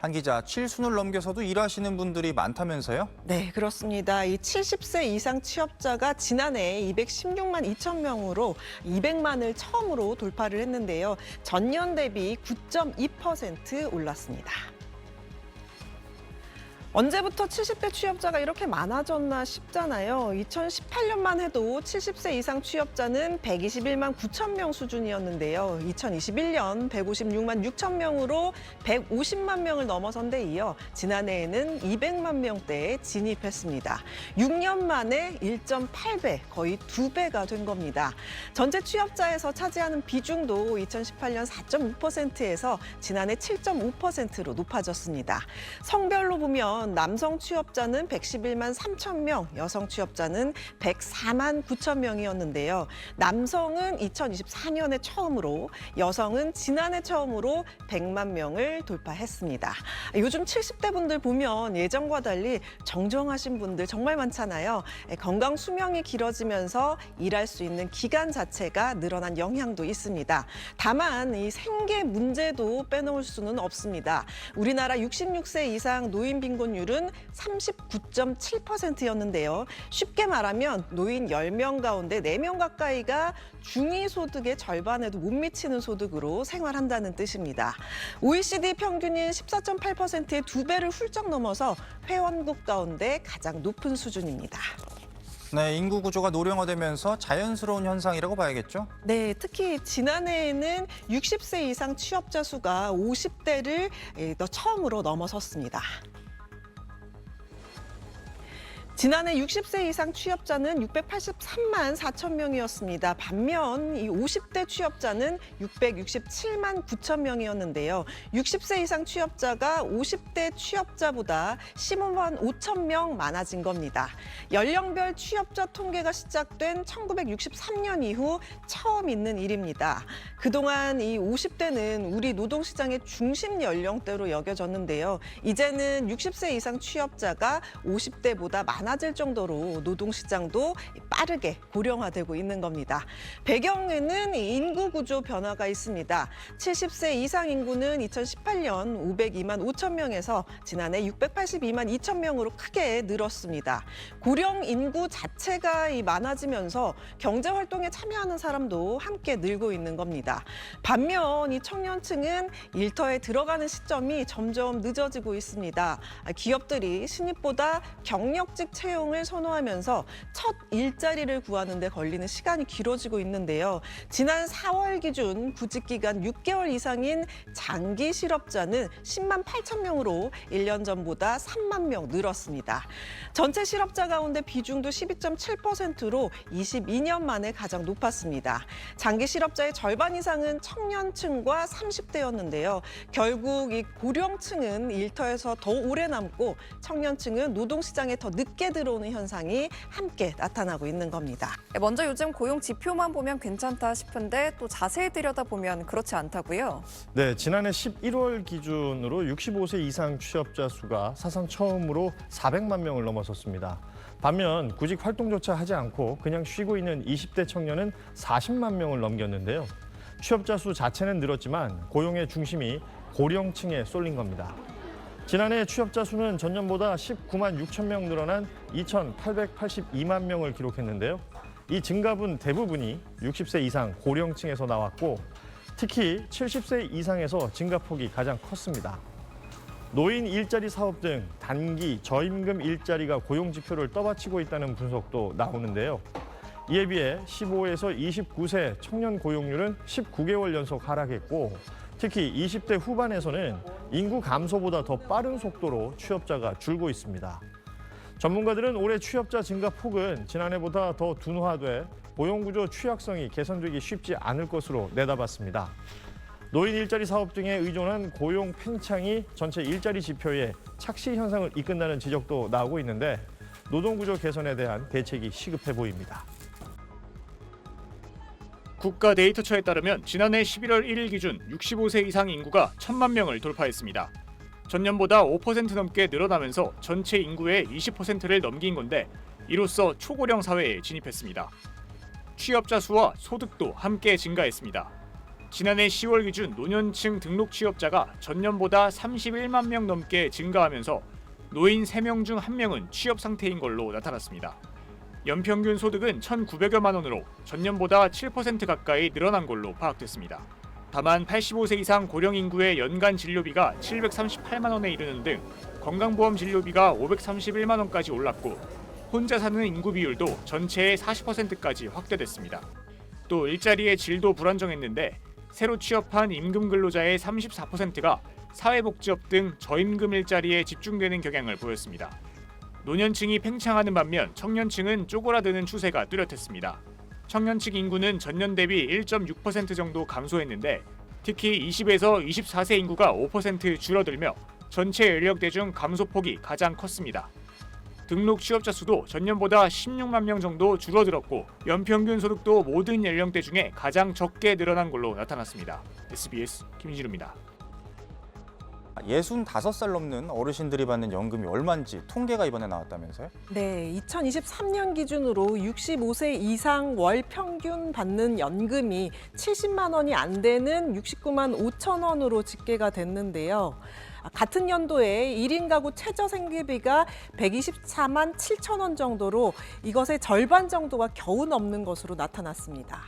한 기자, 칠순을 넘겨서도 일하시는 분들이 많다면서요? 네, 그렇습니다. 이 70세 이상 취업자가 지난해 216만 2천 명으로 200만을 처음으로 돌파를 했는데요. 전년 대비 9.2% 올랐습니다. 언제부터 70대 취업자가 이렇게 많아졌나 싶잖아요. 2018년만 해도 70세 이상 취업자는 121만 9천 명 수준이었는데요. 2021년 156만 6천 명으로 150만 명을 넘어선 데 이어 지난해에는 200만 명대에 진입했습니다. 6년 만에 1.8배, 거의 2배가 된 겁니다. 전체 취업자에서 차지하는 비중도 2018년 4.5%에서 지난해 7.5%로 높아졌습니다. 성별로 보면 남성 취업자는 111만 3천 명, 여성 취업자는 104만 9천 명이었는데요. 남성은 2024년에 처음으로, 여성은 지난해 처음으로 100만 명을 돌파했습니다. 요즘 70대 분들 보면 예전과 달리 정정하신 분들 정말 많잖아요. 건강 수명이 길어지면서 일할 수 있는 기간 자체가 늘어난 영향도 있습니다. 다만 이 생계 문제도 빼놓을 수는 없습니다. 우리나라 66세 이상 노인 빈곤율은 39.7%였는데요. 쉽게 말하면 노인 10명 가운데 4명 가까이가 중위소득의 절반에도 못 미치는 소득으로 생활한다는 뜻입니다. OECD 평균인 14.8%의 2배를 훌쩍 넘어서 회원국 가운데 가장 높은 수준입니다. 네, 인구 구조가 노령화되면서 자연스러운 현상이라고 봐야겠죠? 네, 특히 지난해에는 60세 이상 취업자 수가 50대를 처음으로 넘어섰습니다. 지난해 60세 이상 취업자는 683만 4천 명이었습니다. 반면 이 50대 취업자는 667만 9천 명이었는데요. 60세 이상 취업자가 50대 취업자보다 15만 5천 명 많아진 겁니다. 연령별 취업자 통계가 시작된 1963년 이후 처음 있는 일입니다. 그동안 이 50대는 우리 노동시장의 중심 연령대로 여겨졌는데요. 이제는 60세 이상 취업자가 50대보다 많아질 정도로 노동시장도 빠르게 고령화되고 있는 겁니다. 배경에는 인구 구조 변화가 있습니다. 70세 이상 인구는 2018년 502만 5천 명에서 지난해 682만 2천 명으로 크게 늘었습니다. 고령 인구 자체가 많아지면서 경제활동에 참여하는 사람도 함께 늘고 있는 겁니다. 반면 이 청년층은 일터에 들어가는 시점이 점점 늦어지고 있습니다. 기업들이 신입보다 경력직 채용을 선호하면서 첫 일자리를 구하는 데 걸리는 시간이 길어지고 있는데요. 지난 4월 기준 구직 기간 6개월 이상인 장기 실업자는 10만 8천 명으로 1년 전보다 3만 명 늘었습니다. 전체 실업자 가운데 비중도 12.7%로 22년 만에 가장 높았습니다. 장기 실업자의 절반 이상은 청년층과 30대였는데요. 결국 이 고령층은 일터에서 더 오래 남고 청년층은 노동시장에 더 늦게 들어오는 현상이 함께 나타나고 있는 겁니다. 먼저 요즘 고용 지표만 보면 괜찮다 싶은데 또 자세히 들여다보면 그렇지 않다고요? 네, 지난해 11월 기준으로 65세 이상 취업자 수가 사상 처음으로 400만 명을 넘어섰습니다. 반면 구직 활동조차 하지 않고 그냥 쉬고 있는 20대 청년은 40만 명을 넘겼는데요. 취업자 수 자체는 늘었지만 고용의 중심이 고령층에 쏠린 겁니다. 지난해 취업자 수는 전년보다 19만 6천 명 늘어난 2,882만 명을 기록했는데요. 이 증가분 대부분이 60세 이상 고령층에서 나왔고 특히 70세 이상에서 증가폭이 가장 컸습니다. 노인 일자리 사업 등 단기 저임금 일자리가 고용 지표를 떠받치고 있다는 분석도 나오는데요. 이에 비해 15에서 29세 청년 고용률은 19개월 연속 하락했고 특히 20대 후반에서는 인구 감소보다 더 빠른 속도로 취업자가 줄고 있습니다. 전문가들은 올해 취업자 증가 폭은 지난해보다 더 둔화돼 고용구조 취약성이 개선되기 쉽지 않을 것으로 내다봤습니다. 노인 일자리 사업 등에 의존한 고용 팽창이 전체 일자리 지표에 착시 현상을 이끈다는 지적도 나오고 있는데 노동구조 개선에 대한 대책이 시급해 보입니다. 국가데이터처에 따르면 지난해 11월 1일 기준 65세 이상 인구가 1,000만 명을 돌파했습니다. 전년보다 5% 넘게 늘어나면서 전체 인구의 20%를 넘긴 건데 이로써 초고령 사회에 진입했습니다. 취업자 수와 소득도 함께 증가했습니다. 지난해 10월 기준 노년층 등록 취업자가 전년보다 31만 명 넘게 증가하면서 노인 3명 중 1명은 취업 상태인 걸로 나타났습니다. 연평균 소득은 1,900여만 원으로 전년보다 7% 가까이 늘어난 걸로 파악됐습니다. 다만 85세 이상 고령 인구의 연간 진료비가 738만 원에 이르는 등 건강보험 진료비가 531만 원까지 올랐고 혼자 사는 인구 비율도 전체의 40%까지 확대됐습니다. 또 일자리의 질도 불안정했는데 새로 취업한 임금 근로자의 34%가 사회복지업 등 저임금 일자리에 집중되는 경향을 보였습니다. 노년층이 팽창하는 반면 청년층은 쪼그라드는 추세가 뚜렷했습니다. 청년층 인구는 전년 대비 1.6% 정도 감소했는데 특히 20에서 24세 인구가 5% 줄어들며 전체 연령대 중 감소폭이 가장 컸습니다. 등록 취업자 수도 전년보다 16만 명 정도 줄어들었고 연평균 소득도 모든 연령대 중에 가장 적게 늘어난 걸로 나타났습니다. SBS 김진우입니다. 65살 넘는 어르신들이 받는 연금이 얼마인지 통계가 이번에 나왔다면서요? 네, 2023년 기준으로 65세 이상 월 평균 받는 연금이 70만 원이 안 되는 69만 5천 원으로 집계가 됐는데요. 같은 연도에 1인 가구 최저 생계비가 124만 7천 원 정도로 이것의 절반 정도가 겨우 넘는 것으로 나타났습니다.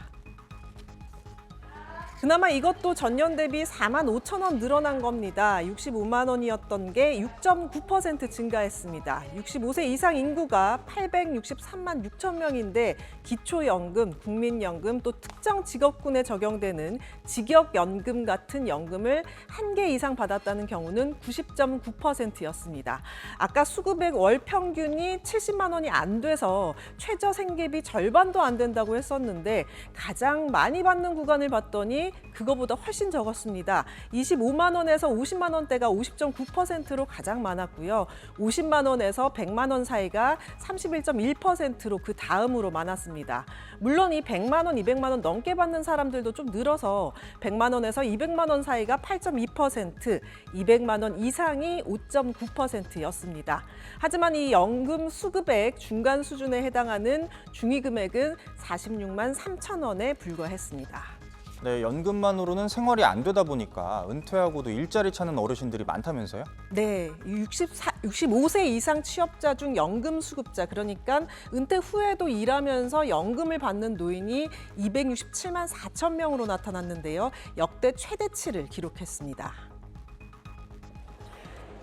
그나마 이것도 전년 대비 4만 5천 원 늘어난 겁니다. 65만 원이었던 게 6.9% 증가했습니다. 65세 이상 인구가 863만 6천 명인데 기초연금, 국민연금 또 특정 직업군에 적용되는 직역연금 같은 연금을 한 개 이상 받았다는 경우는 90.9%였습니다. 아까 수급액 월 평균이 70만 원이 안 돼서 최저 생계비 절반도 안 된다고 했었는데 가장 많이 받는 구간을 봤더니 그거보다 훨씬 적었습니다. 25만 원에서 50만 원대가 50.9%로 가장 많았고요. 50만 원에서 100만 원 사이가 31.1%로 그 다음으로 많았습니다. 물론 이 100만 원, 200만 원 넘게 받는 사람들도 좀 늘어서 100만 원에서 200만 원 사이가 8.2%, 200만 원 이상이 5.9%였습니다. 하지만 이 연금 수급액 중간 수준에 해당하는 중위 금액은 46만 3천 원에 불과했습니다. 네, 연금만으로는 생활이 안 되다 보니까 은퇴하고도 일자리 찾는 어르신들이 많다면서요? 네, 65세 이상 취업자 중 연금 수급자, 그러니까 은퇴 후에도 일하면서 연금을 받는 노인이 267만 4천 명으로 나타났는데요. 역대 최대치를 기록했습니다.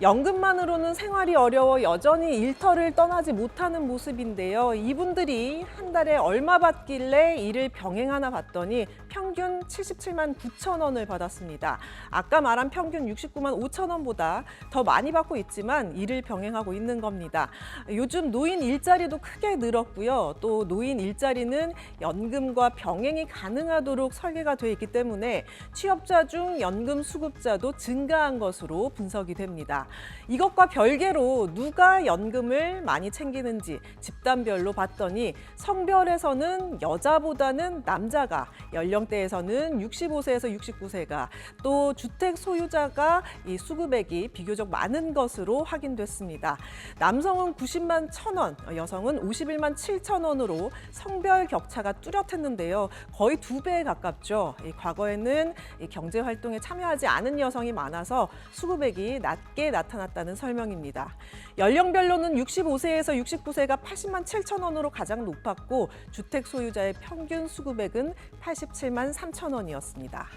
연금만으로는 생활이 어려워 여전히 일터를 떠나지 못하는 모습인데요. 이분들이 한 달에 얼마 받길래 이를 병행하나 봤더니 평균 77만 9천 원을 받았습니다. 아까 말한 평균 69만 5천 원보다 더 많이 받고 있지만 이를 병행하고 있는 겁니다. 요즘 노인 일자리도 크게 늘었고요. 또 노인 일자리는 연금과 병행이 가능하도록 설계가 돼 있기 때문에 취업자 중 연금 수급자도 증가한 것으로 분석이 됩니다. 이것과 별개로 누가 연금을 많이 챙기는지 집단별로 봤더니 성별에서는 여자보다는 남자가, 연령대에서는 65세에서 69세가, 또 주택 소유자가 이 수급액이 비교적 많은 것으로 확인됐습니다. 남성은 90만 1천 원, 여성은 51만 7천 원으로 성별 격차가 뚜렷했는데요. 거의 2배에 가깝죠. 과거에는 경제활동에 참여하지 않은 여성이 많아서 수급액이 낮게 나타났다는 설명입니다. 연령별로는 65세에서 69세가 80만 7천 원으로 가장 높았고 주택 소유자의 평균 수급액은 87만 3천 원이었습니다.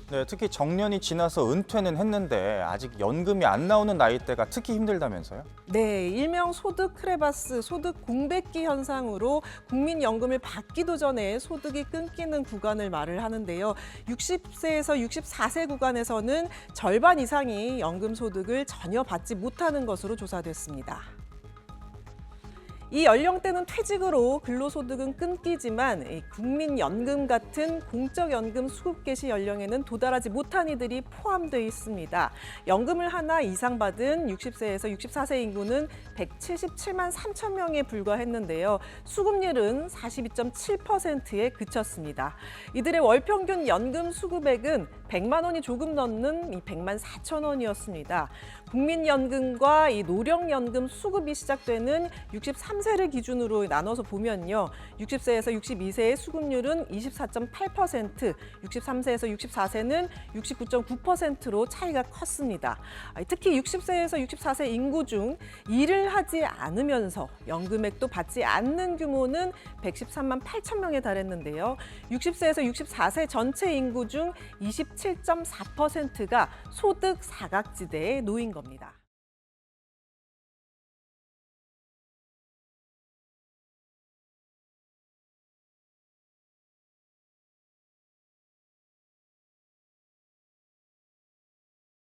네, 특히 정년이 지나서 은퇴는 했는데 아직 연금이 안 나오는 나이대가 특히 힘들다면서요? 네, 일명 소득 크레바스, 소득 공백기 현상으로 국민연금을 받기도 전에 소득이 끊기는 구간을 말을 하는데요. 60세에서 64세 구간에서는 절반 이상이 연금 소득을 전혀 받지 못하는 것으로 조사됐습니다. 이 연령대는 퇴직으로 근로소득은 끊기지만 국민연금 같은 공적연금 수급 개시 연령에는 도달하지 못한 이들이 포함되어 있습니다. 연금을 하나 이상 받은 60세에서 64세 인구는 177만 3천 명에 불과했는데요. 수급률은 42.7%에 그쳤습니다. 이들의 월 평균 연금 수급액은 100만 원이 조금 넘는 이 100만 4천 원이었습니다. 국민연금과 이 노령연금 수급이 시작되는 63세를 기준으로 나눠서 보면요. 60세에서 62세의 수급률은 24.8%, 63세에서 64세는 69.9%로 차이가 컸습니다. 특히 60세에서 64세 인구 중 일을 하지 않으면서 연금액도 받지 않는 규모는 113만 8천 명에 달했는데요. 60세에서 64세 전체 인구 중 27.4%가 소득 사각지대에 놓인 겁니다.